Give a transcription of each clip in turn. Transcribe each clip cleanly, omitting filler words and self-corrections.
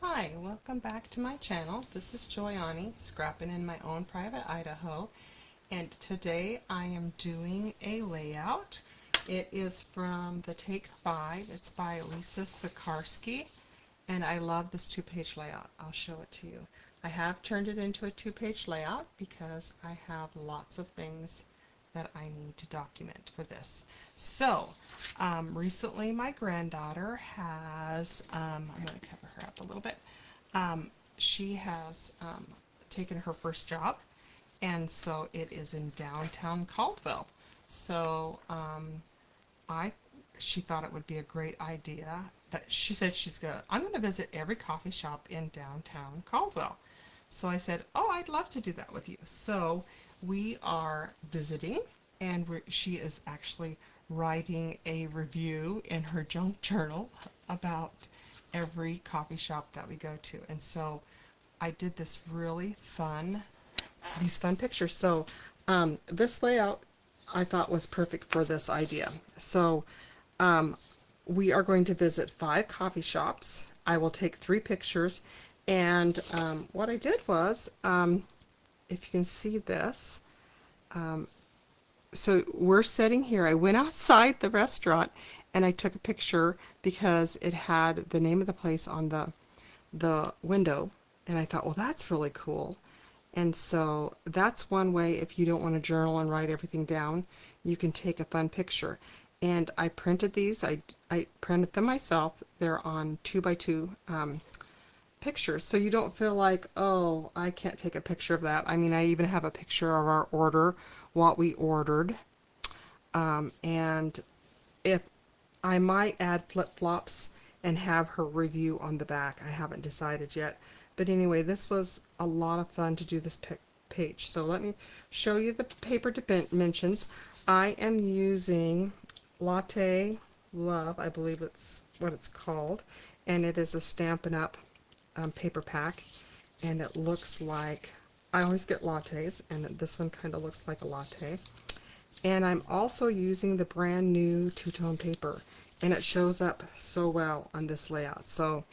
Hi, welcome back to my channel. This is Joyani, scrapping in my own private Idaho, and today I am doing a layout. It is from the Take 5. It's by Lisa Sikorski, and I love this two-page layout. I'll show it to you. I have turned it into a two-page layout because I have lots of things that I need to document for this. So, recently my granddaughter has, I'm going to cover her up a little bit, she has taken her first job, and so it is in downtown Caldwell. So I she thought it would be a great idea that she said I'm gonna visit every coffee shop in downtown Caldwell. So I said, oh, I'd love to do that with you. So we are visiting, and she is actually writing a review in her junk journal about every coffee shop that we go to. And so I did these fun pictures. So this layout I thought was perfect for this idea. So we are going to visit 5 coffee shops. I will take 3 pictures, and what I did was, if you can see this, so we're sitting here. I went outside the restaurant and I took a picture because it had the name of the place on the window, and I thought, well, that's really cool. And so that's one way. If you don't want to journal and write everything down, you can take a fun picture. And I printed these. I printed them myself. They're on 2x2 pictures, so you don't feel like, oh, I can't take a picture of that. I mean, I even have a picture of our order, what we ordered, and if I might add flip-flops and have her review on the back. I haven't decided yet. But anyway, this was a lot of fun to do this page. So let me show you the paper dimensions. I am using Latte Love, I believe it's what it's called, and it is a Stampin' Up! Paper pack, and it looks like, I always get lattes, and this one kind of looks like a latte. And I'm also using the brand new two-tone paper, and it shows up so well on this layout. So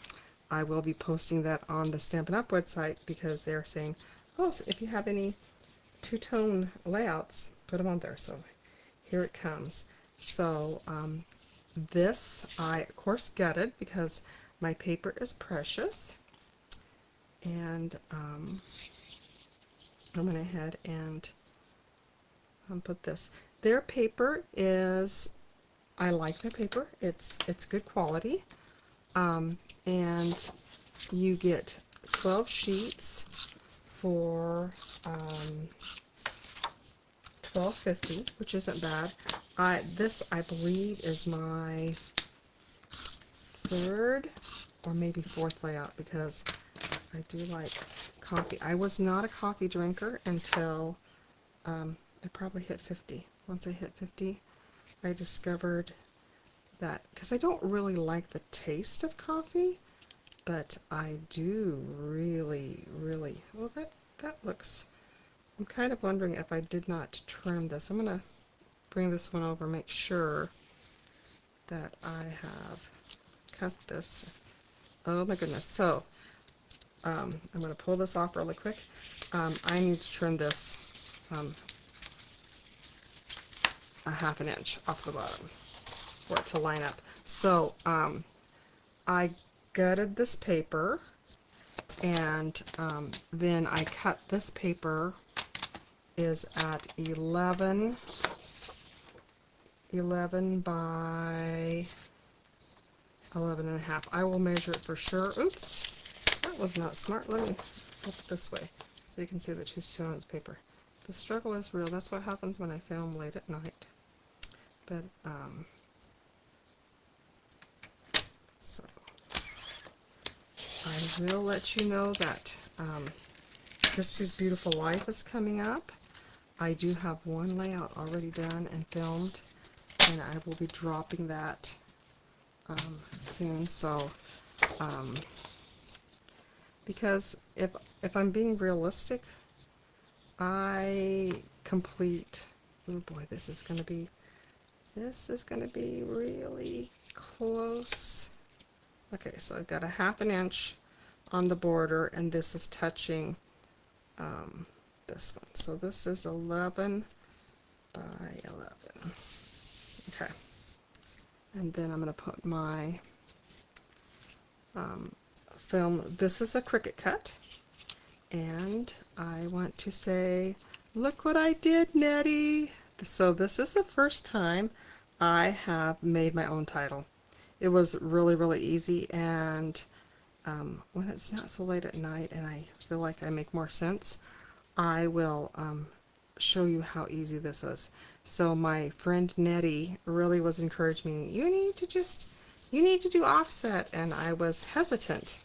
I will be posting that on the Stampin' Up! Website because they're saying, oh, so if you have any two-tone layouts, put them on there. So here it comes. So this I, of course, gutted because my paper is precious. And I went ahead and put this. Their paper is, I like their paper. It's good quality. And you get 12 sheets for $12.50, which isn't bad. This, I believe, is my 3rd or maybe 4th layout because I do like coffee. I was not a coffee drinker until I probably hit 50. Once I hit 50, I discovered that, because I don't really like the taste of coffee, but I do really, well, that looks, I'm kind of wondering if I did not trim this. I'm going to bring this one over, make sure that I have cut this. Oh my goodness. So I'm going to pull this off really quick. I need to trim this a 1/2 inch off the bottom for it to line up. So I gutted this paper, and then I cut this paper is at 11 by 11.5. I will measure it for sure. Oops, that was not smart. Let me flip it this way so you can see the two-tone paper. The struggle is real. That's what happens when I film late at night. But so I will let you know that Christy's Beautiful Life is coming up. I do have one layout already done and filmed, and I will be dropping that soon. So because if I'm being realistic, I complete, oh boy, this is going to be really close. Okay, so I've got a 1/2 inch on the border, and this is touching this one. So this is 11 by 11. Okay. And then I'm going to put my film. This is a Cricut cut. And I want to say, look what I did, Nettie. So this is the first time I have made my own title. It was really, really easy, and when it's not so late at night and I feel like I make more sense, I will show you how easy this is. So my friend Nettie really was encouraging me, you need to do offset, and I was hesitant.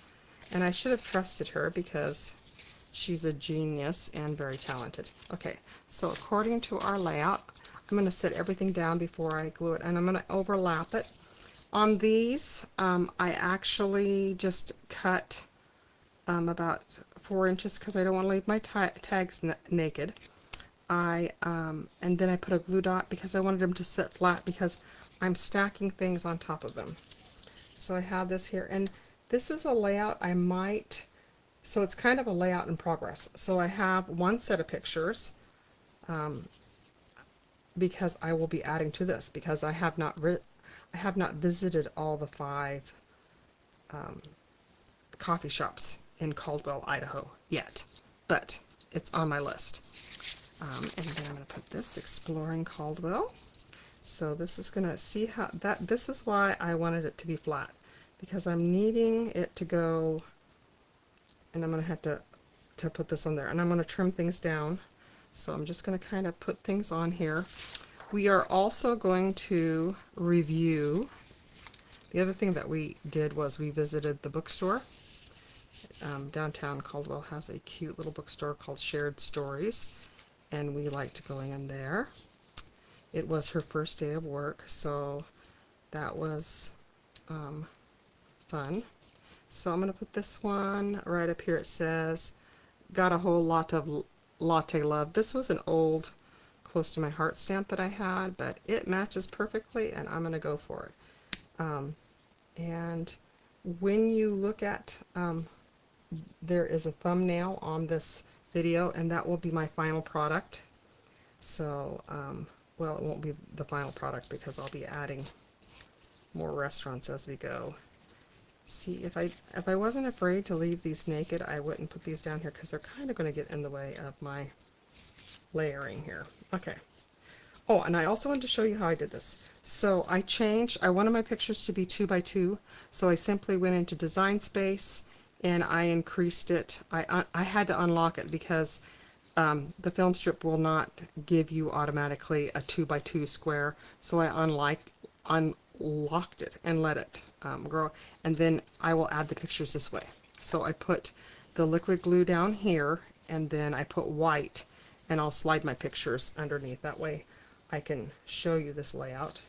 And I should have trusted her because she's a genius and very talented. Okay, so according to our layout, I'm going to set everything down before I glue it, and I'm going to overlap it. On these, I actually just cut about 4 inches because I don't want to leave my tags naked. And then I put a glue dot because I wanted them to sit flat because I'm stacking things on top of them. So I have this here, and this is a layout so it's kind of a layout in progress. So I have one set of pictures because I will be adding to this because I have not visited all the 5 coffee shops in Caldwell, Idaho yet, but it's on my list. And then I'm going to put this Exploring Caldwell. So this is going to see how this is why I wanted it to be flat, because I'm needing it to go, and I'm going to have to put this on there, and I'm going to trim things down. So I'm just going to kind of put things on here. We are also going to review. The other thing that we did was we visited the bookstore. Downtown Caldwell has a cute little bookstore called Shared Stories, and we liked going in there. It was her first day of work, so that was fun. So I'm going to put this one right up here. It says, got a whole lot of Latte Love. This was an old close to my heart stamp that I had, but it matches perfectly, and I'm going to go for it. And when you look at, there is a thumbnail on this video, and that will be my final product. So, well, it won't be the final product because I'll be adding more restaurants as we go. See, if I wasn't afraid to leave these naked, I wouldn't put these down here because they're kind of going to get in the way of my layering here. Okay. Oh, and I also wanted to show you how I did this. So I wanted my pictures to be 2 by 2, so I simply went into Design Space and I increased it. I had to unlock it because the film strip will not give you automatically a 2 by 2 square, so I unlocked it and let it grow, and then I will add the pictures this way. So I put the liquid glue down here, and then I put white, and I'll slide my pictures underneath. That way I can show you this layout.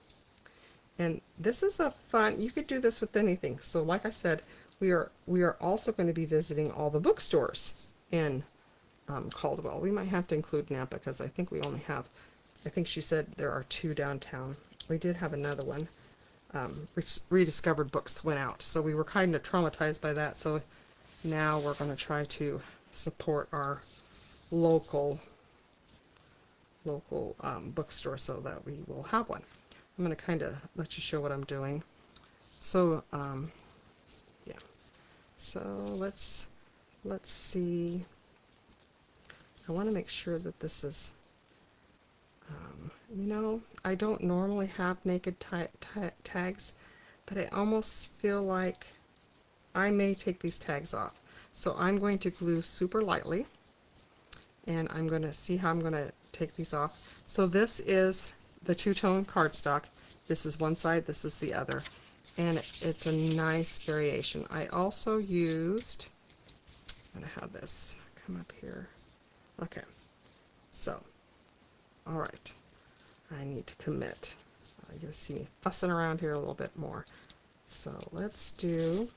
And this is a fun, you could do this with anything. So like I said, we are also going to be visiting all the bookstores in Caldwell. We might have to include Napa because I think we only have, I think she said there are 2 downtown. We did have another one. Rediscovered Books went out, so we were kind of traumatized by that. So now we're going to try to support our local bookstore so that we will have one. I'm going to kind of let you show what I'm doing. So yeah. So let's see. I want to make sure that this is, you know, I don't normally have naked tags, but I almost feel like I may take these tags off. So I'm going to glue super lightly, and I'm going to see how I'm going to take these off. So this is the two-tone cardstock. This is one side, this is the other, and it's a nice variation. I also used, I'm going to have this come up here. Okay, so, all right, I need to commit. You're going to see me fussing around here a little bit more. So let's do,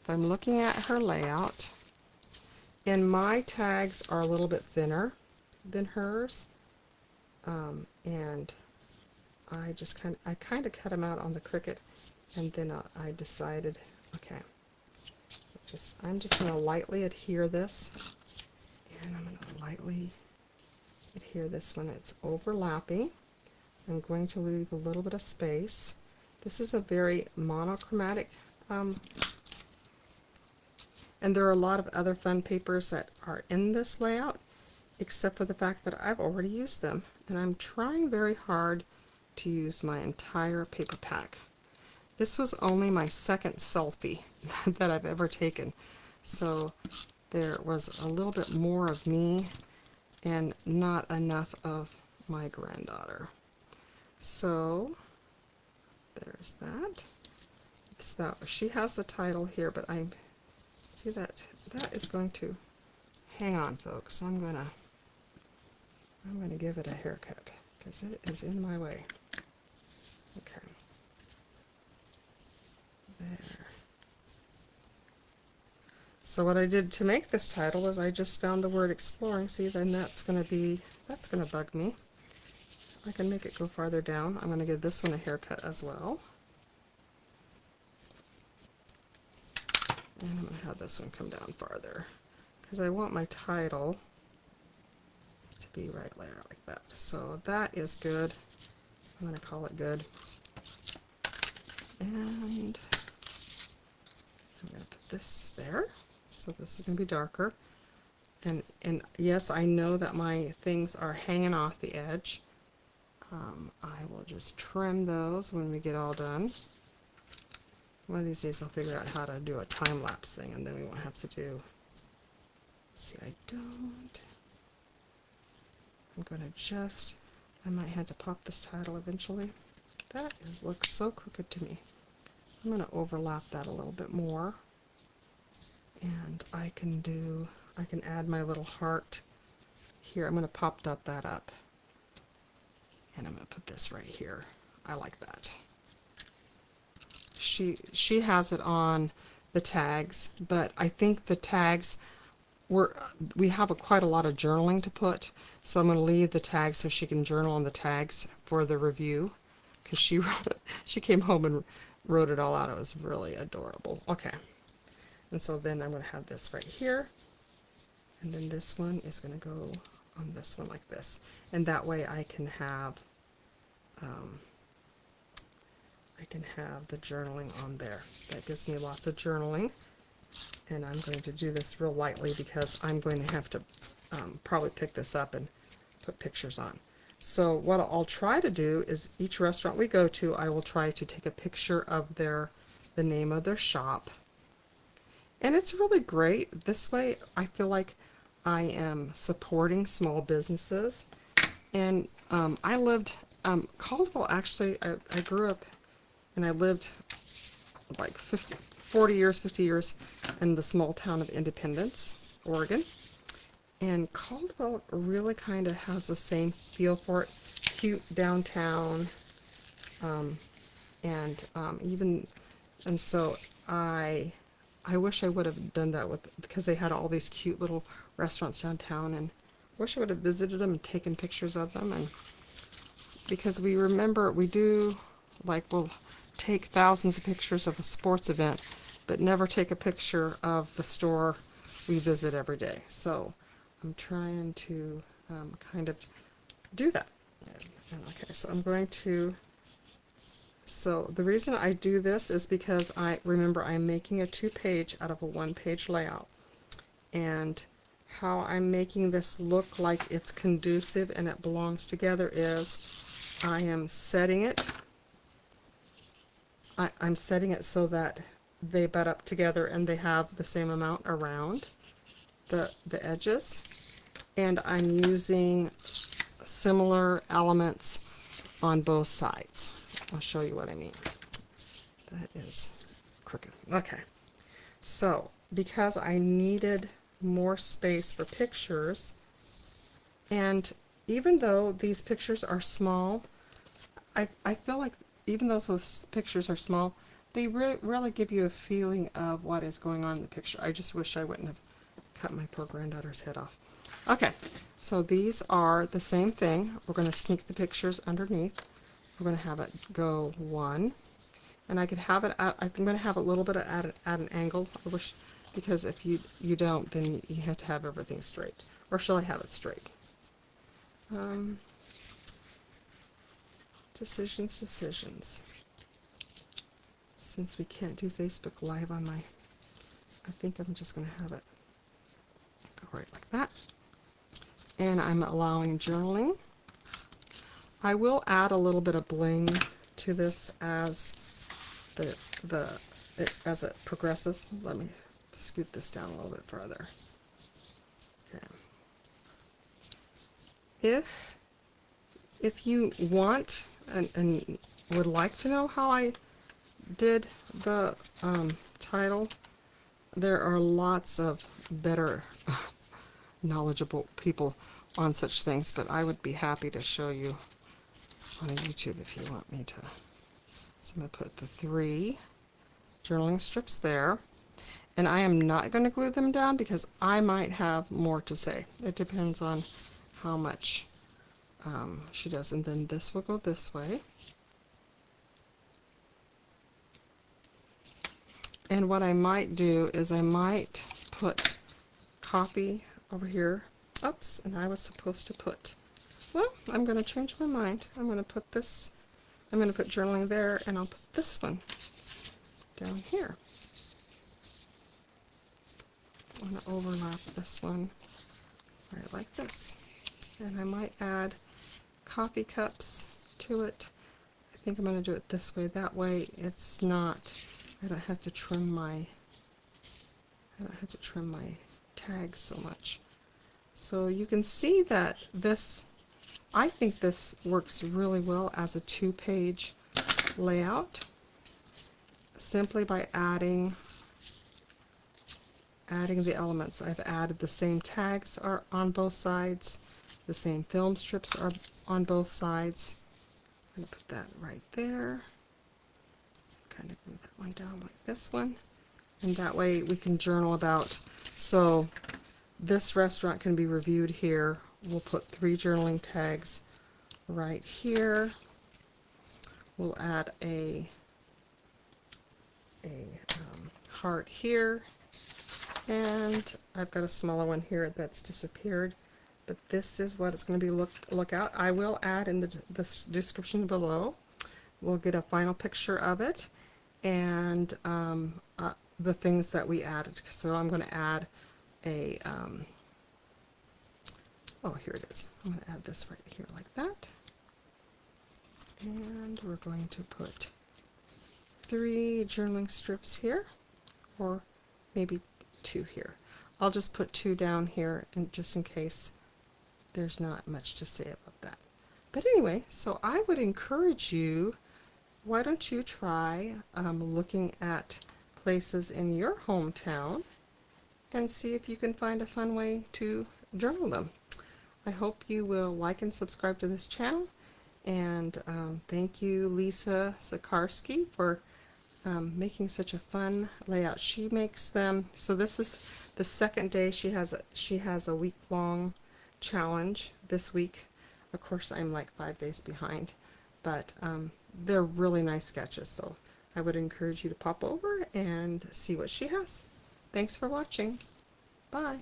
if I'm looking at her layout, and my tags are a little bit thinner than hers, and I just kind of cut them out on the Cricut, and then I decided, okay, I'm just going to lightly adhere this, and I'm going to lightly adhere this when it's overlapping. I'm going to leave a little bit of space. This is a very monochromatic, and there are a lot of other fun papers that are in this layout, except for the fact that I've already used them, and I'm trying very hard to use my entire paper pack. This was only my second selfie that I've ever taken, so there was a little bit more of me and not enough of my granddaughter. So there's that. She has the title here, but I see that is going to hang on, folks. I'm gonna give it a haircut because it is in my way. Okay. There. So what I did to make this title is I just found the word exploring. See, then that's gonna bug me. I can make it go farther down. I'm gonna give this one a haircut as well. And I'm gonna have this one come down farther because I want my title to be right there like that. So that is good. I'm gonna call it good. And I'm going to put this there, so this is going to be darker. And yes, I know that my things are hanging off the edge. I will just trim those when we get all done. One of these days I'll figure out how to do a time-lapse thing, and then we won't have to do... See, I don't... I'm going to just... I might have to pop this title eventually. That looks so crooked to me. I'm going to overlap that a little bit more, and I can add my little heart here. I'm going to pop that up, and I'm going to put this right here. I like that. She has it on the tags, but I think the tags we have quite a lot of journaling to put, so I'm going to leave the tags so she can journal on the tags for the review, because she came home and wrote it all out. It was really adorable. Okay, and so then I'm going to have this right here, and then this one is going to go on this one like this, and that way I can have the journaling on there. That gives me lots of journaling, and I'm going to do this real lightly because I'm going to have to probably pick this up and put pictures on. So what I'll try to do is each restaurant we go to, I will try to take a picture of the name of their shop. And it's really great. This way I feel like I am supporting small businesses. And I lived, Caldwell actually, I grew up and I lived like 50 years in the small town of Independence, Oregon. And Caldwell really kind of has the same feel for it. Cute downtown, and so I wish I would have done that because they had all these cute little restaurants downtown, and I wish I would have visited them and taken pictures of them. And because we do, like, we'll take thousands of pictures of a sports event, but never take a picture of the store we visit every day. So I'm trying to kind of do that. Okay, so I'm going to, so the reason I do this is because I'm making a 2-page out of a 1-page layout. And how I'm making this look like it's conducive and it belongs together is I am setting it, I'm setting it so that they butt up together and they have the same amount around the edges, and I'm using similar elements on both sides. I'll show you what I mean. That is crooked. Okay, so because I needed more space for pictures, and even though these pictures are small, I feel like even though those pictures are small, they really give you a feeling of what is going on in the picture. I just wish I wouldn't have cut my poor granddaughter's head off. Okay, so these are the same thing. We're going to sneak the pictures underneath. We're going to have it go 1, and I could have it at, I'm going to have a little bit at an angle. I wish because if you don't, then you have to have everything straight. Or shall I have it straight? Decisions. Since we can't do Facebook Live on my, I think I'm just going to have it go right like that. And I'm allowing journaling. I will add a little bit of bling to this as as it progresses. Let me scoot this down a little bit further. Okay. If you want and would like to know how I did the title, there are lots of better knowledgeable people on such things, but I would be happy to show you on YouTube if you want me to. So I'm going to put the 3 journaling strips there, and I am not going to glue them down because I might have more to say. It depends on how much she does. And then this will go this way. And what I might do is I might put copy over here. Oops, and I was supposed to put, well, I'm going to change my mind. I'm going to put this, I'm going to put journaling there, and I'll put this one down here. I'm going to overlap this one right like this. And I might add coffee cups to it. I think I'm going to do it this way. That way it's not, I don't have to trim my tags so much. So you can see that this, I think this works really well as a 2-page layout, simply by adding the elements. I've added the same tags are on both sides, the same film strips are on both sides. I'm going to put that right there, kind of glue that one down like this one, and that way we can journal about, so this restaurant can be reviewed here. We'll put 3 journaling tags right here. We'll add a heart here, and I've got a smaller one here that's disappeared, but this is what it's going to be look out. I will add in the description below. We'll get a final picture of it and the things that we added. So I'm going to add a oh, here it is. I'm going to add this right here like that, and we're going to put 3 journaling strips here, or maybe 2 here. I'll just put 2 down here, and just in case there's not much to say about that. But anyway, so I would encourage you, why don't you try looking at places in your hometown and see if you can find a fun way to journal them. I hope you will like and subscribe to this channel, and thank you, Lisa Sikorski, for making such a fun layout. She makes them, so this is the second day. She has a week-long challenge this week. Of course, I'm like 5 days behind, but they're really nice sketches, so I would encourage you to pop over and see what she has. Thanks for watching. Bye.